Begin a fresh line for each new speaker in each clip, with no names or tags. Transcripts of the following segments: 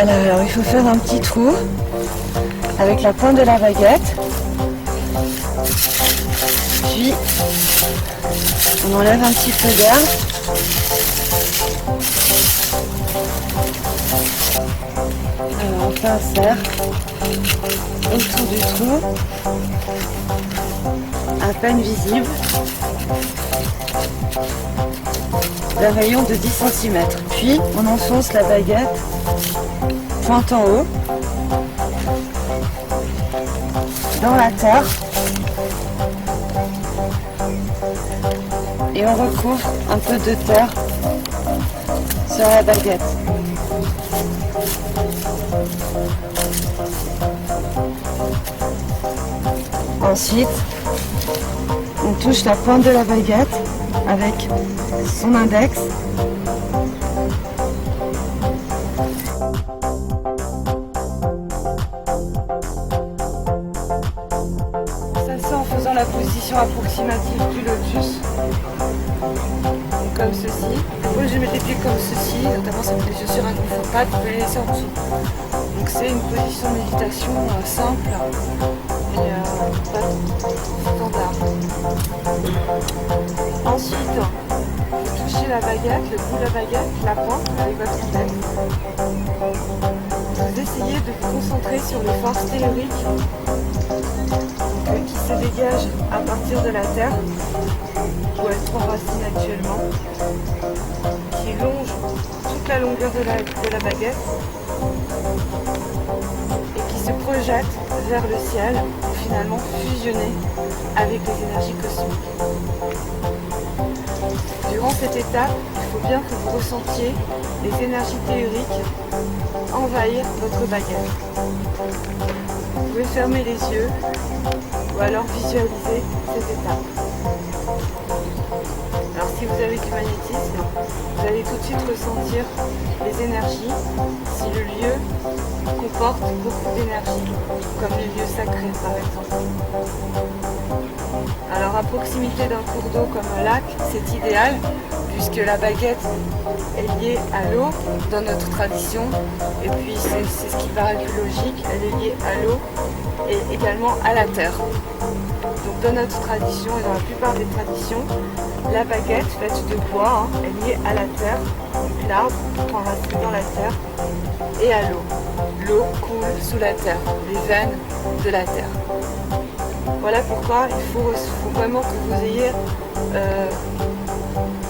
Voilà, alors il faut faire un petit trou avec la pointe de la baguette. Puis on enlève un petit peu d'herbe. Alors on fait un cercle autour du trou, à peine visible, d'un rayon de 10 cm. Puis on enfonce la baguette pointe en haut dans la terre et on recouvre un peu de terre sur la baguette. Ensuite, on touche la pointe de la baguette avec son index. Ça se fait en faisant la position approximative du lotus, comme ceci. Moi je mets les pieds comme ceci, notamment ça fait des chaussures inconfortables, vous pouvez les laisser en dessous. Donc c'est une position de méditation simple et pas standard. Ensuite, vous touchez la baguette, le bout de la baguette, la pointe avec votre index. Vous essayez de vous concentrer sur les forces telluriques qui se dégagent à partir de la terre, où elles prend racine actuellement, qui longe toute la longueur de la baguette et qui se projette vers le ciel pour finalement fusionner avec les énergies cosmiques. Durant cette étape, il faut bien que vous ressentiez les énergies telluriques envahir votre baguette. Vous pouvez fermer les yeux ou alors visualiser cette étape. Alors si vous avez du magnétisme, vous allez tout de suite ressentir les énergies si le lieu comporte beaucoup d'énergie, comme les lieux sacrés par exemple. Alors à proximité d'un cours d'eau comme un lac, c'est idéal puisque la baguette est liée à l'eau dans notre tradition et puis c'est ce qui paraît le plus logique, elle est liée à l'eau et également à la terre. Donc dans notre tradition et dans la plupart des traditions, la baguette faite de bois est liée à la terre, donc l'arbre prend racine dans la terre et à l'eau. L'eau coule sous la terre, les veines de la terre. Voilà pourquoi il faut vraiment que vous ayez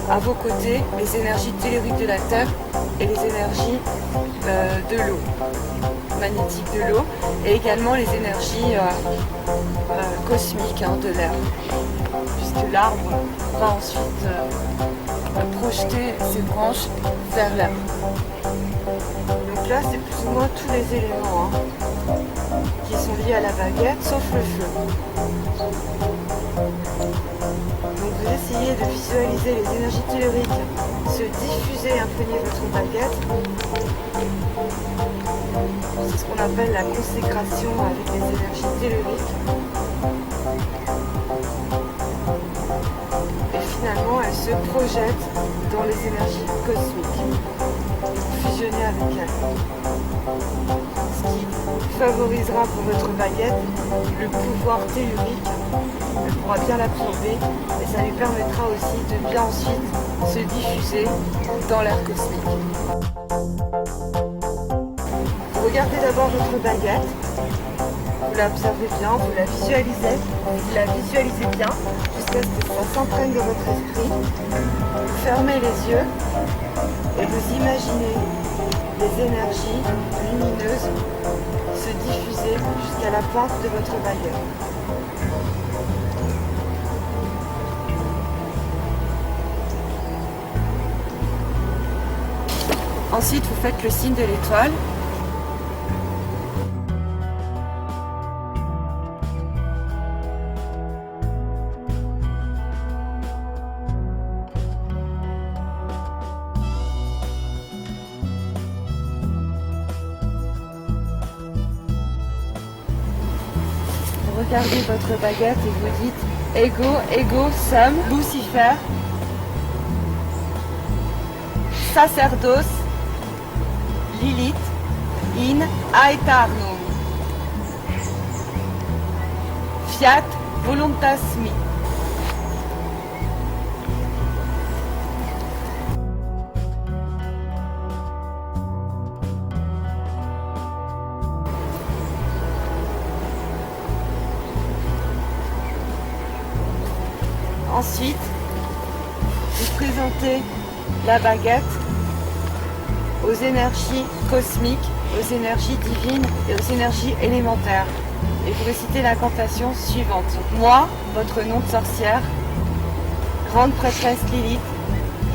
à vos côtés les énergies telluriques de la terre et les énergies de l'eau, magnétiques de l'eau, et également les énergies cosmiques de l'air, puisque l'arbre va ensuite projeter ses branches vers l'air. Donc là, c'est plus ou moins tous les éléments qui sont liés à la baguette, sauf le feu. Donc vous essayez de visualiser les énergies telluriques se diffuser et imprégner votre baguette. C'est ce qu'on appelle la consécration avec les énergies telluriques. Et finalement, elle se projette dans les énergies cosmiques, fusionner avec elles. Ce qui favorisera pour votre baguette le pouvoir tellurique. Elle pourra bien l'absorber et ça lui permettra aussi de bien ensuite se diffuser dans l'air cosmique. Vous regardez d'abord votre baguette, vous l'observez bien, vous la visualisez bien jusqu'à ce que ça s'imprègne dans votre esprit. Vous fermez les yeux et vous imaginez les énergies lumineuses se diffuser jusqu'à la pointe de votre baguette. Ensuite, vous faites le signe de l'étoile. Vous regardez votre baguette et vous dites Ego, Sum, Lucifer, Sacerdos, Lilith, in aeternum. Fiat voluntas mi. Ensuite, vous présentez la baguette aux énergies cosmiques, aux énergies divines et aux énergies élémentaires. Et vous récitez l'incantation suivante. Moi, votre nom de sorcière, grande prêtresse Lilith,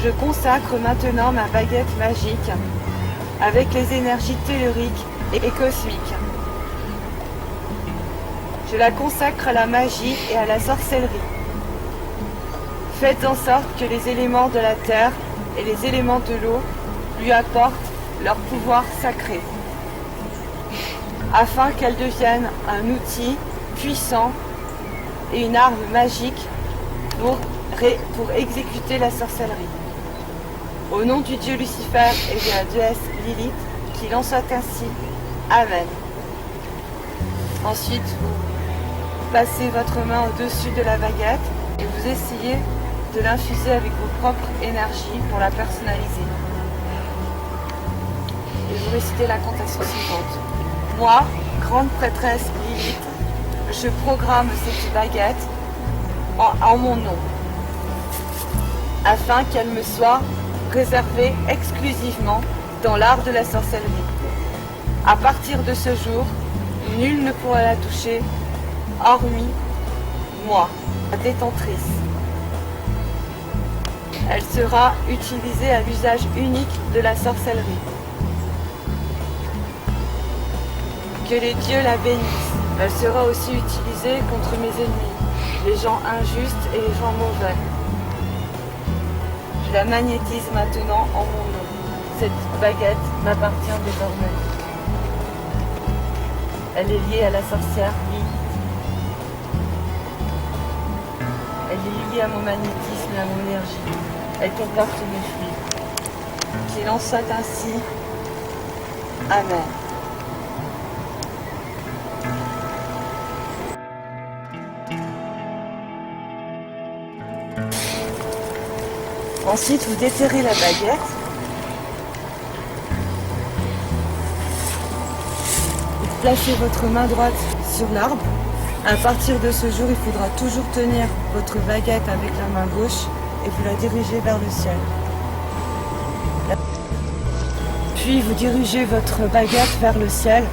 je consacre maintenant ma baguette magique avec les énergies telluriques et cosmiques. Je la consacre à la magie et à la sorcellerie. Faites en sorte que les éléments de la terre et les éléments de l'eau lui apportent leur pouvoir sacré, afin qu'elle devienne un outil puissant et une arme magique pour exécuter la sorcellerie. Au nom du dieu Lucifer et de la déesse Lilith, qu'il en soit ainsi. Amen. Ensuite, vous passez votre main au-dessus de la baguette et vous essayez de l'infuser avec vos propres énergies pour la personnaliser. Et vous récitez l'incantation suivante. Moi, grande prêtresse Lilith, je programme cette baguette en mon nom, afin qu'elle me soit réservée exclusivement dans l'art de la sorcellerie. À partir de ce jour, nul ne pourra la toucher, hormis moi, la détentrice. Elle sera utilisée à l'usage unique de la sorcellerie. Que les dieux la bénissent. Elle sera aussi utilisée contre mes ennemis, les gens injustes et les gens mauvais. Je la magnétise maintenant en mon nom. Cette baguette m'appartient désormais. Elle est liée à la sorcière Lilith. Elle est liée à mon magnétisme et à mon énergie. Elle comporte mes fruits. Qu'il en soit ainsi. Amen. Ensuite, vous déterrez la baguette. Vous placez votre main droite sur l'arbre. À partir de ce jour, il faudra toujours tenir votre baguette avec la main gauche et vous la dirigez vers le ciel. Puis vous dirigez votre baguette vers le ciel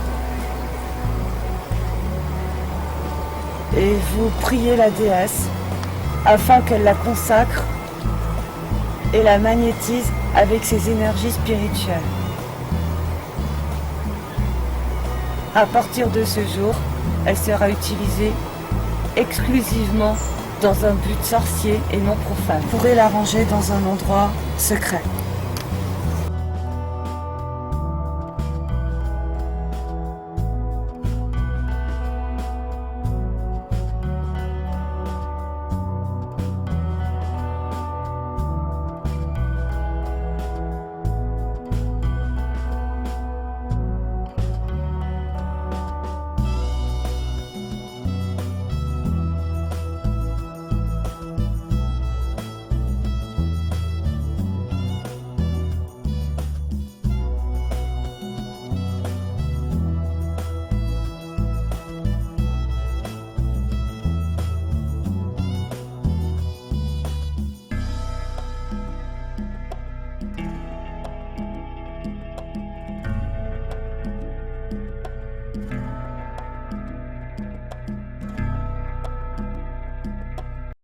et vous priez la déesse afin qu'elle la consacre et la magnétise avec ses énergies spirituelles. À partir de ce jour, elle sera utilisée exclusivement dans un but sorcier et non profane. Vous pourrez la ranger dans un endroit secret.